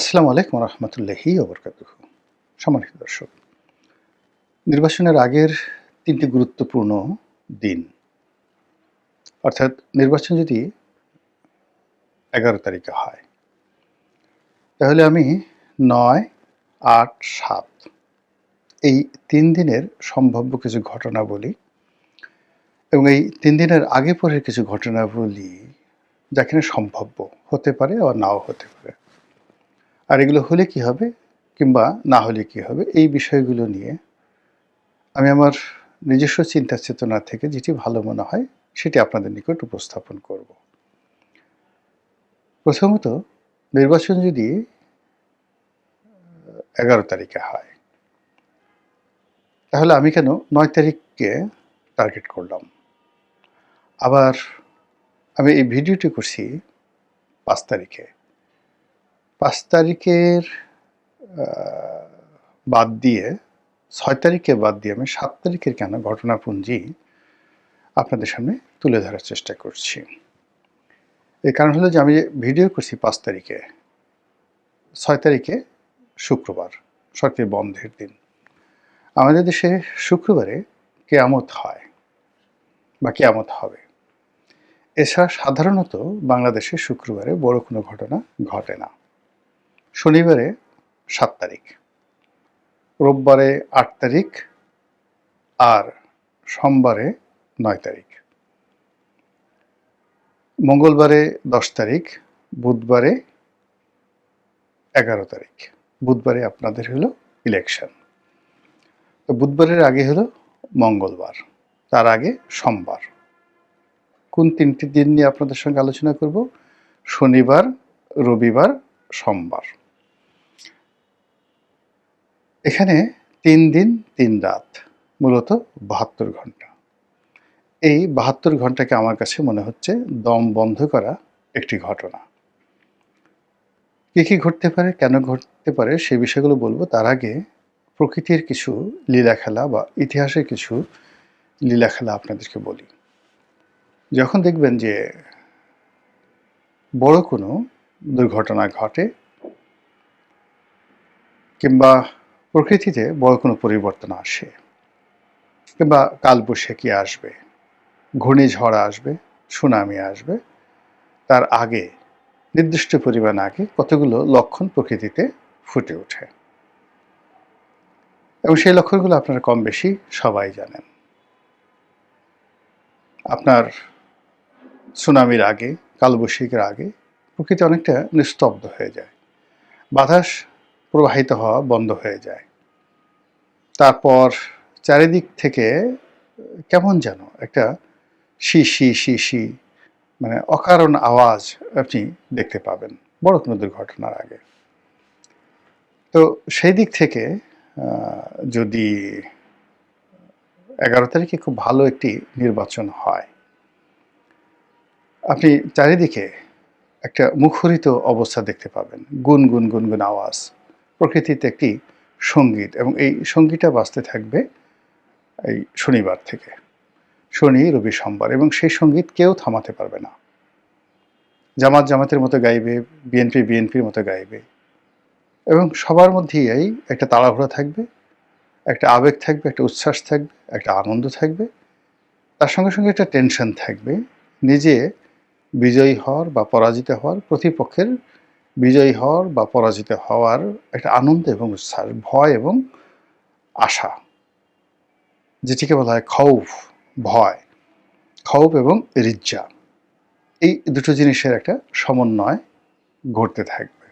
আসসালামু আলাইকুম রহমতুল্লাহি ওবরকাতুহু। সম্মানিত দর্শক, নির্বাচনের আগের ৩টি গুরুত্বপূর্ণ দিন, অর্থাৎ নির্বাচন যদি ১১ তারিখে হয়, তাহলে আমি ৯, ৮, ৭ এই ৩ দিনের সম্ভাব্য কিছু ঘটনা বলি এবং এই ৩ দিনের আগে পরের কিছু ঘটনা বলি, যা কিনা সম্ভাব্য হতে পারে আবার নাও হতে পারে। আর এগুলো হলে কী হবে কিংবা না হলে কী হবে, এই বিষয়গুলো নিয়ে আমি আমার নিজস্ব চিন্তা চেতনা থেকে যেটি ভালো মনে হয় সেটি আপনাদের নিকট উপস্থাপন করব। প্রথমত, নির্বাচন যদি ১১ তারিখে হয়, তাহলে আমি কেন ৯ তারিখকে টার্গেট করলাম? আবার আমি এই ভিডিওটি করছি ৫ তারিখে। ৫ তারিখের বাদ দিয়ে ৬ তারিখকে বাদ দিয়ে আমি ৭ তারিখের কেন ঘটনাপুঞ্জি আপনাদের সামনে তুলে ধরার চেষ্টা করছি। এর কারণ হলো যে আমি ভিডিও করছি ৫ তারিখে, ৬ তারিখে শুক্রবার, সরকারি বন্ধের দিন। আমাদের দেশে শুক্রবারে কেয়ামত হয় বা কেয়ামত হবে। এছাড়া সাধারণত বাংলাদেশে শুক্রবারে বড় কোনো ঘটনা ঘটে না। শনিবারে ৭ তারিখ, রোববারে ৮ তারিখ, আর সোমবারে ৯ তারিখ, মঙ্গলবারে ১০ তারিখ, বুধবারে ১১ তারিখ। বুধবারে আপনাদের হলো ইলেকশন। তো বুধবারের আগে হলো মঙ্গলবার, তার আগে সোমবার। কোন ৩টি দিন নিয়ে আপনাদের সঙ্গে আলোচনা করব? শনিবার, রবিবার, সোমবার। এখানে ৩ দিন ৩ রাত, মূলত ৭২ ঘন্টা। এই ৭২ ঘন্টাকে আমার কাছে মনে হচ্ছে দম বন্ধ করা একটি ঘটনা। কী কী ঘটতে পারে, কেন ঘটতে পারে সে বিষয়গুলো বলবো। তার আগে প্রকৃতির কিছু লীলাখেলা বা ইতিহাসের কিছু লীলাখেলা আপনাদেরকে বলি। যখন দেখবেন যে বড় কোনো দুর্ঘটনা ঘটে কিংবা প্রকৃতিতে বড় কোনো পরিবর্তন আসে কিংবা কালবৈশাখী আসবে, ঘূর্ণিঝড় আসবে, সুনামি আসবে, তার আগে নির্দিষ্ট পরিমাণ আগে কতগুলো লক্ষণ প্রকৃতিতে ফুটে ওঠে এবং সেই লক্ষণগুলো আপনারা কম বেশি সবাই জানেন। আপনার সুনামির আগে, কালবৈশাখীর আগে প্রকৃতি অনেকটা নিস্তব্ধ হয়ে যায়, বাতাস প্রবাহিত হওয়া বন্ধ হয়ে যায়। তারপর চারিদিক থেকে কেমন যেন একটা শি শি শি শি, মানে অকারণ আওয়াজ আপনি দেখতে পাবেন বড় কোনো দুর্ঘটনার আগে। তো সেই দিক থেকে যদি ১১ তারিখে খুব ভালো একটি নির্বাচন হয়, আপনি চারিদিকে একটা মুখরিত অবস্থা দেখতে পাবেন, গুনগুন গুনগুন আওয়াজ, প্রকৃতিতে একটি সঙ্গীত, এবং এই সঙ্গীতটা বাজতে থাকবে এই শনিবার থেকে, শনি, রবি, সোমবার, এবং সেই সঙ্গীত কেউ থামাতে পারবে না। জামাত জামাতের মতো গাইবে, বিএনপি বিএনপির মতো গাইবে, এবং সবার মধ্যেই এই একটা তাড়াহুড়া থাকবে, একটা আবেগ থাকবে, একটা উচ্ছ্বাস থাকবে, একটা আনন্দ থাকবে, তার সঙ্গে সঙ্গে একটা টেনশন থাকবে, নিজে বিজয়ী হওয়ার বা পরাজিত হওয়ার, প্রতিপক্ষের বিজয়ী হওয়ার বা পরাজিত হওয়ার একটা আনন্দ এবং উচ্ছ্বাস, ভয় এবং আশা, যেটিকে বলা হয় খৌফ, ভয়, খৌফ এবং রিজ্জা। এই দুটো জিনিসের একটা সমন্বয় ঘটতে থাকবে।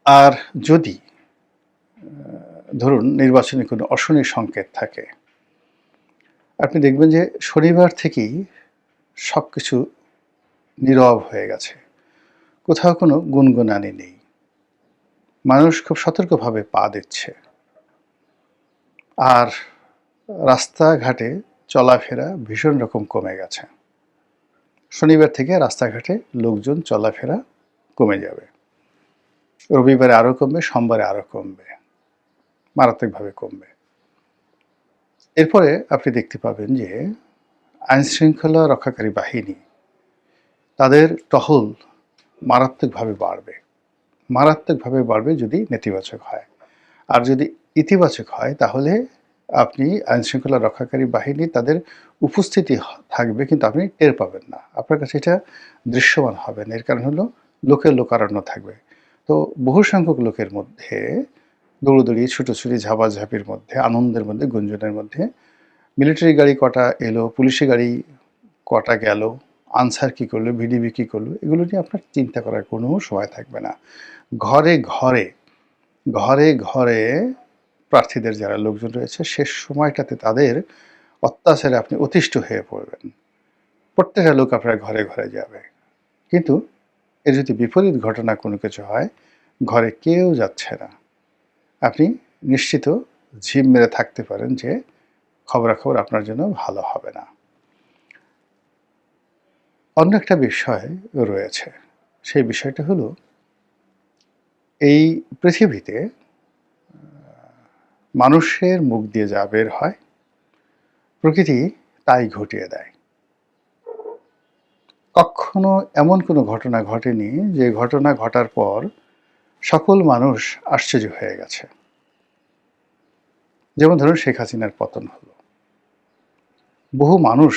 আর যদি ধরুন নির্বাচনে কোনো অশনি সংকেত থাকে, আপনি দেখবেন যে শনিবার থেকেই সব কিছু নীরব হয়ে গেছে, কোথাও কোনো গুনগুনানি নেই, মানুষ খুব সতর্কভাবে পা দিচ্ছে, আর রাস্তাঘাটে চলাফেরা ভীষণ রকম কমে গেছে। শনিবার থেকে রাস্তাঘাটে লোকজন চলাফেরা কমে যাবে, রবিবারে আরও কমবে, সোমবারে আরও কমবে, মারাত্মকভাবে কমবে। এরপরে আপনি দেখতে পাবেন যে আইনশৃঙ্খলা রক্ষাকারী বাহিনী, তাদের টহল মারাত্মকভাবে বাড়বে। মারাত্মকভাবে বাড়বে যদি নেতিবাচক হয়। আর যদি ইতিবাচক হয় তাহলে আপনি আইনশৃঙ্খলা রক্ষাকারী বাহিনী তাদের উপস্থিতি থাকবে কিন্তু আপনি টের পাবেন না। আপনার কাছে এটা দৃশ্যমান হবে না। এর কারণ হলো লোকের লোকারণ্য থাকবে। তো বহু সংখ্যক লোকের মধ্যে দৌড়োদৌড়ি, ছুটোছুটি, ঝাপাঝাপির মধ্যে, আনন্দের মধ্যে, গুঞ্জনের মধ্যে মিলিটারি গাড়ি কটা এলো, পুলিশি গাড়ি কটা গেল, আনসার কী করলো, ভিডিপি কী করলো, এগুলো নিয়ে আপনার চিন্তা করার কোনো সময় থাকবে না। ঘরে ঘরে ঘরে ঘরে প্রার্থীদের যারা লোকজন রয়েছে শেষ সময়টাতে তাদের অত্যাচারে আপনি অতিষ্ঠ হয়ে পড়বেন। প্রত্যেকটা লোক আপনার ঘরে ঘরে যাবে। কিন্তু এর যদি বিপরীত ঘটনা কোনো কিছু হয়, ঘরে কেউ যাচ্ছে না, আপনি নিশ্চিত ঝিম মেরে থাকতে পারেন যে খবরাখবর আপনার জন্য ভালো হবে না। অন্য একটা বিষয় রয়েছে, সেই বিষয়টা হলো এই পৃথিবীতে মানুষের মুখ দিয়ে যা বের হয় প্রকৃতি তাই ঘটিয়ে দেয়। কখনো এমন কোনো ঘটনা ঘটেনি যে ঘটনা ঘটার পর সকল মানুষ আশ্চর্য হয়ে গেছে। যেমন ধরুন শেখ হাসিনার পতন হলো, বহু মানুষ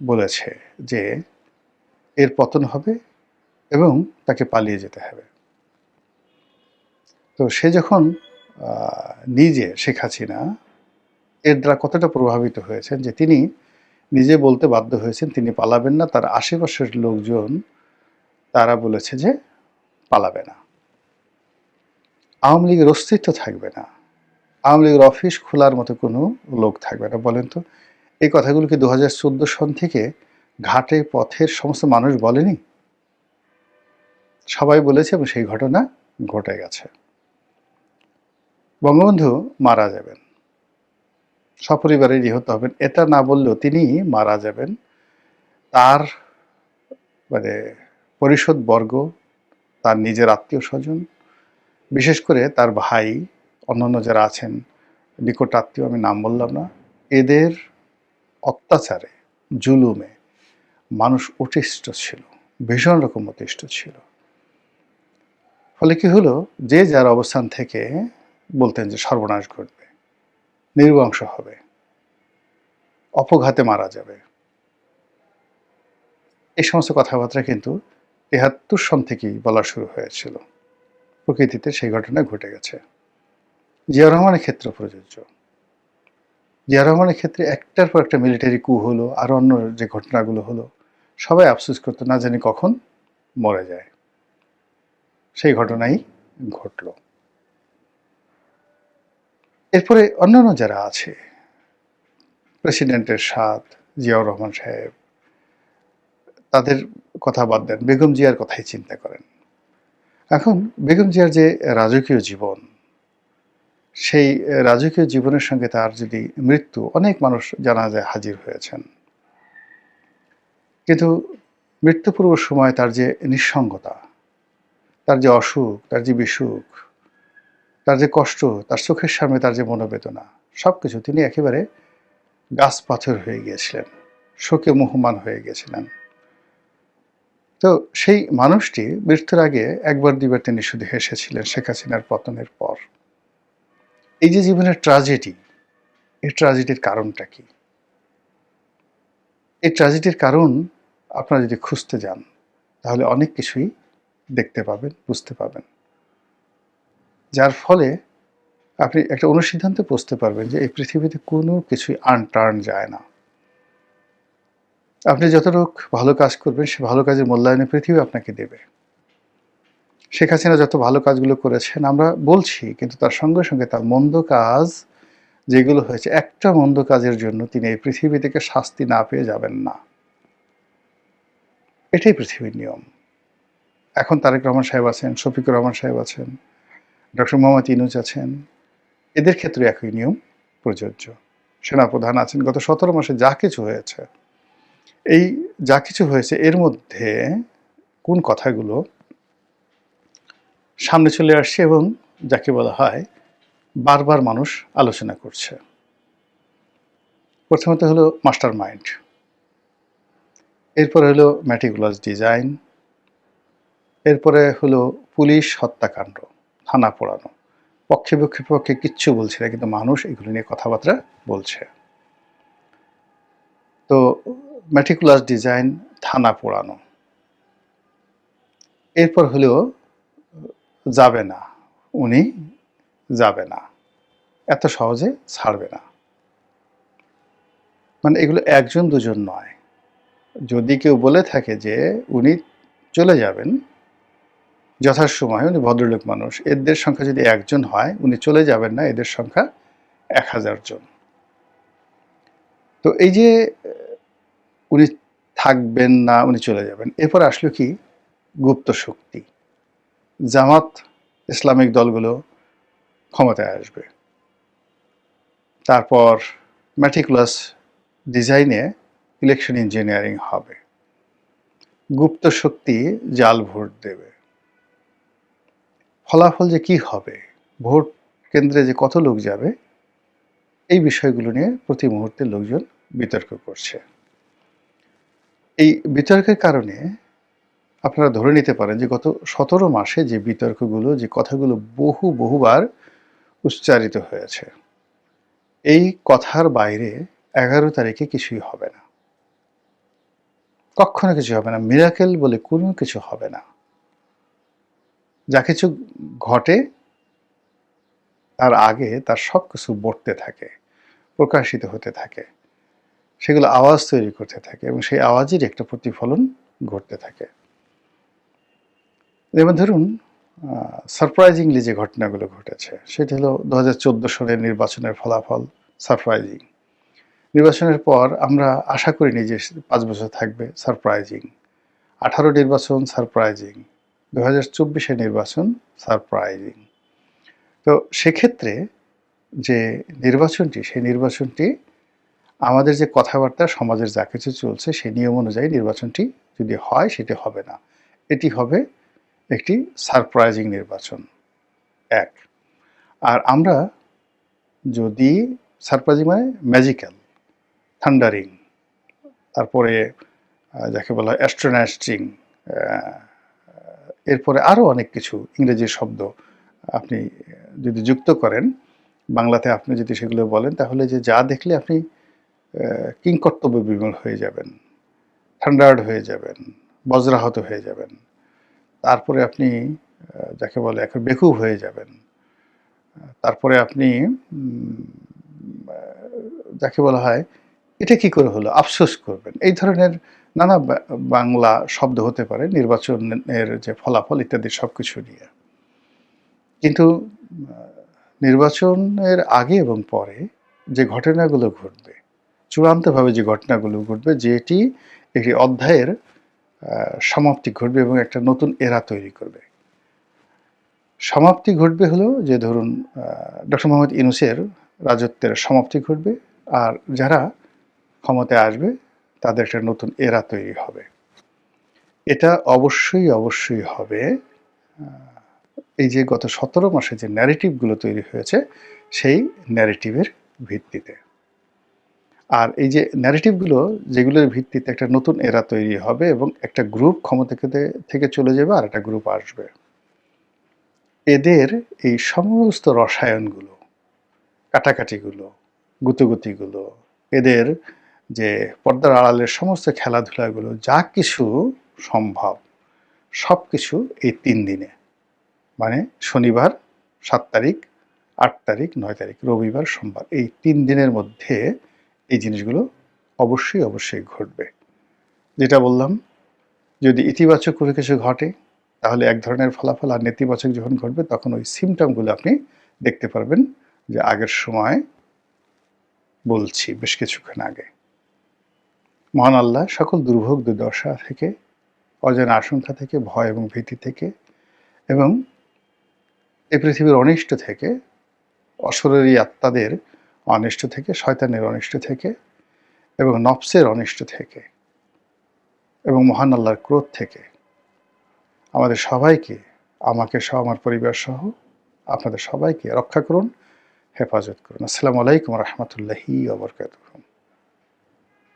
বলেছে যে এর পতন হবে এবং তাকে পালিয়ে যেতে হবে। তো সে যখন নিজে শেখ হাসিনা এর দ্বারা কতটা প্রভাবিত হয়েছেন যে তিনি নিজে বলতে বাধ্য হয়েছেন তিনি পালাবেন না, তার আশেপাশের লোকজন তারা বলেছে যে পালাবে না, আওয়ামী লীগের অস্তিত্ব থাকবে না, আওয়ামী লীগের অফিস খোলার মতো কোনো লোক থাকবে না। বলেন তো এই কথাগুলো কি 2014 সন থেকে ঘাটে পথের সমস্ত মানুষ বলেনি? সবাই বলেছে এবং সেই ঘটনা ঘটে গেছে। বঙ্গবন্ধু মারা যাবেন, সপরিবারে নিহত হবেন, এটা না বললেও তিনি মারা যাবেন। তার মানে পরিষদবর্গ, তার নিজের আত্মীয় স্বজন, বিশেষ করে তার ভাই, অন্যান্য যারা আছেন নিকট আত্মীয়, আমি নাম বললাম না, এদের অত্যাচারে, জুলুমে মানুষ অতিষ্ঠ ছিল, ভীষণ রকম অতিষ্ঠ ছিল। ফলে কি হলো, যে যার অবস্থান থেকে বলতেন যে সর্বনাশ ঘটবে, নির্বংশ হবে, অপঘাতে মারা যাবে। এই সমস্ত কথাবার্তা কিন্তু ৭৩ সন থেকেই বলা শুরু হয়েছিল। প্রকৃতিতে সেই ঘটনা ঘটে গেছে। জিয়া রহমানের ক্ষেত্রে প্রযোজ্য। জিয়া রহমানের ক্ষেত্রে একটার পর একটা মিলিটারি কু হলো, আর অন্য যে ঘটনাগুলো হলো, সবাই আফসোস করতো না জানি কখন মরে যায়। সেই ঘটনাই ঘটল। এরপরে অন্যান্য যারা আছে, প্রেসিডেন্টের সাথ, জিয়াউর রহমান সাহেব, তাদের কথা বাদ দেন, বেগম জিয়ার কথাই চিন্তা করেন। এখন বেগম জিয়ার যে রাজকীয় জীবন, সেই রাজকীয় জীবনের সঙ্গে তার যদি মৃত্যু, অনেক মানুষ জানাজায় হাজির হয়েছেন, কিন্তু মৃত্যু পূর্ব সময় তার যে নিঃসঙ্গতা, তার যে অসুখ, তার যে বিসুখ, তার যে কষ্ট, তার চোখের সামনে তার যে মনোবেদনা, সব কিছু তিনি একেবারে গাছ পাথর হয়ে গিয়েছিলেন, শোকে মুহ্যমান হয়ে গেছিলেন। তো সেই মানুষটি মৃত্যুর আগে একবার দুইবার তিনি শুধু হেসেছিলেন শেখ হাসিনার পতনের পর। এই যে জীবনের ট্র্যাজেডি, এই ট্র্যাজেডির কারণটা কি? এই ট্র্যাজেডির কারণ আপনারা যদি খুঁজতে যান তাহলে অনেক কিছুই দেখতে পাবেন, বুঝতে পাবেন, যার ফলে আপনি একটা অনুসিদ্ধান্তে পৌঁছতে পারবেন যে এই পৃথিবীতে কোনো কিছুই আনটার্ন যায় না। আপনি যতটুক ভালো কাজ করবেন সে ভালো কাজের মূল্যায়নে পৃথিবী আপনাকে দেবে। শেখ হাসিনা যত ভালো কাজগুলো করেছেন আমরা বলছি, কিন্তু তার সঙ্গে সঙ্গে তার মন্দ কাজ যেগুলো হয়েছে, একটা মন্দ কাজের জন্য তিনি এই পৃথিবী থেকে শাস্তি না পেয়ে যাবেন না। এটাই পৃথিবীর নিয়ম। এখন তারেক রহমান সাহেব আছেন, শফিকুর রহমান সাহেব আছেন, ডক্টর মোহাম্মদ ইউনূস আছেন, এদের ক্ষেত্রে একই নিয়ম প্রযোজ্য। সেনাপ্রধান আছেন, গত 17 মাসে যা কিছু হয়েছে, এই যা কিছু হয়েছে এর মধ্যে কোন কথাগুলো সামনে চলে আসছে এবং যাকে বলা হয় বারবার মানুষ আলোচনা করছে। প্রথমত হলো মাস্টার মাইন্ড, এরপর হলো ম্যাটিকুলাস ডিজাইন, এরপরে হলো পুলিশ হত্যাকাণ্ড, থানা পোড়ানো। পক্ষে কিচ্ছু বলছে না, কিন্তু মানুষ এগুলো নিয়ে কথাবার্তা বলছে। তো মেটিকুলাস ডিজাইন, থানা পোড়ানো। এরপর হলো যাবে না, উনি যাবে না, এত সহজে ছাড়বে না। মানে এগুলো একজন দুজন নয়। যদি কেউ বলে থাকে যে উনি চলে যাবেন যথাসময়ে, উনি ভদ্রলোক মানুষ, এদের সংখ্যা যদি একজন হয়, উনি চলে যাবেন না, এদের সংখ্যা 1000 জন। তো এই যে উনি থাকবেন না, উনি চলে যাবেন, এরপর আসলো কি গুপ্ত শক্তি, জামাত ইসলামিক দলগুলো ক্ষমতায় আসবে। তারপর ম্যাটিকুলাস ডিজাইনে ইলেকশন ইঞ্জিনিয়ারিং হবে, গুপ্ত শক্তি জাল ভোট দেবে। ফলাফল যে কি হবে, ভোট কেন্দ্রে যে কত লোক যাবে, এই বিষয়গুলো নিয়ে প্রতি মুহূর্তে লোকজন বিতর্ক করছে। এই বিতর্কের কারণে আপনারা ধরে নিতে পারেন যে গত 17 মাসে যে বিতর্কগুলো, যে কথাগুলো বহুবার উচ্চারিত হয়েছে, এই কথার বাইরে 11 তারিখে কিছুই হবে না, কখনো কিছু হবে না। মিরাকেল বলে কোনো কিছু হবে না। যা কিছু ঘটে তার আগে তার সব কিছু বর্তে থাকে, প্রকাশিত হতে থাকে, সেগুলো আওয়াজ তৈরি করতে থাকে, এবং সেই আওয়াজের একটা প্রতিফলন ঘটতে থাকে। যেমন ধরুন, সারপ্রাইজিংলি যে ঘটনাগুলো ঘটেছে সেটা হলো 2014 সালের নির্বাচনের ফলাফল সারপ্রাইজিং। নির্বাচনের পর আমরা আশা করিনি যে 5 বছর থাকবে, সারপ্রাইজিং। 18 নির্বাচন সারপ্রাইজিং, 2024 নির্বাচন সারপ্রাইজিং। তো সেক্ষেত্রে যে নির্বাচনটি, সেই নির্বাচনটি আমাদের যে কথাবার্তা, সমাজের যা কিছু চলছে সেই নিয়ম অনুযায়ী নির্বাচনটি যদি হয়, সেটি হবে না, এটি হবে একটি সারপ্রাইজিং নির্বাচন, এক। আর আমরা যদি সারপ্রাইজিং মানে ম্যাজিক্যাল, থান্ডারিং, তারপরে যাকে বলা হয় অ্যাস্ট্রোনাস্টিং, এরপরে আরও অনেক কিছু ইংরেজি শব্দ আপনি যদি যুক্ত করেন, বাংলাতে আপনি যদি সেগুলো বলেন, তাহলে যে যা দেখলে আপনি কিংকর্তব্য বিমূঢ় হয়ে যাবেন, থান্ডার্ড হয়ে যাবেন, বজ্রাহত হয়ে যাবেন, তারপরে আপনি যাকে বলে এখন বেকুব হয়ে যাবেন, তারপরে আপনি যাকে বলা হয় এটা কি করে হলো আফসোস করবেন। এই ধরনের নানা বাংলা শব্দ হতে পারে নির্বাচনের যে ফলাফল ইত্যাদি সব কিছু নিয়ে। কিন্তু নির্বাচনের আগে এবং পরে যে ঘটনাগুলো ঘটবে, চূড়ান্তভাবে যে ঘটনাগুলো ঘটবে, যেটি একটি অধ্যায়ের সমাপ্তি ঘটবে এবং একটা নতুন এরা তৈরি করবে। সমাপ্তি ঘটবে হলো যে ধরুন ডক্টর মোহাম্মদ ইউনূসের রাজত্বের সমাপ্তি ঘটবে, আর যারা ক্ষমতায় আসবে তাদের একটা নতুন এরা তৈরি হবে। এটা অবশ্যই হবে এই যে গত 17 মাসে যে ন্যারেটিভগুলো তৈরি হয়েছে, সেই ন্যারেটিভের ভিত্তিতে। আর এই যে ন্যারেটিভগুলো, যেগুলোর ভিত্তিতে একটা নতুন এরা তৈরি হবে এবং একটা গ্রুপ ক্ষমতা থেকে চলে যাবে আর একটা গ্রুপ আসবে। এদের এই সমস্ত রসায়নগুলো, কাটাকাটিগুলো, গুতোগুতিগুলো, এদের যে পর্দার আড়ালের সমস্ত খেলাধুলাগুলো, যা কিছু সম্ভব সব কিছু এই 3 দিনে, মানে শনিবার 7 তারিখ, 8 তারিখ, 9 তারিখ, রবিবার, সোমবার, এই 3 দিনের মধ্যে এই জিনিসগুলো অবশ্যই ঘটবে। যেটা বললাম, যদি ইতিবাচক কোনো কিছু ঘটে তাহলে এক ধরনের ফলাফল, আর নেতিবাচক যখন ঘটবে তখন ওই সিমটমগুলো আপনি দেখতে পারবেন, যে আগের সময় বলছি বেশ কিছুক্ষণ আগে। মহান আল্লাহ সকল দুর্ভোগ দুর্দশা থেকে, অজানা আশঙ্কা থেকে, ভয় এবং ভীতি থেকে, এবং এই পৃথিবীর অনিষ্ট থেকে, অশরীরী আত্মাদের অনিষ্ট থেকে, শয়তানের অনিষ্ট থেকে, এবং নফসের অনিষ্ট থেকে, এবং মহান আল্লাহর ক্রোধ থেকে আমাদের সবাইকে, আমাকে সহ, আমার পরিবার সহ আপনাদের সবাইকে রক্ষা করুন, হেফাজত করুন। আসসালামু আলাইকুম রহমতুল্লাহি ওয়া বারাকাতুহু।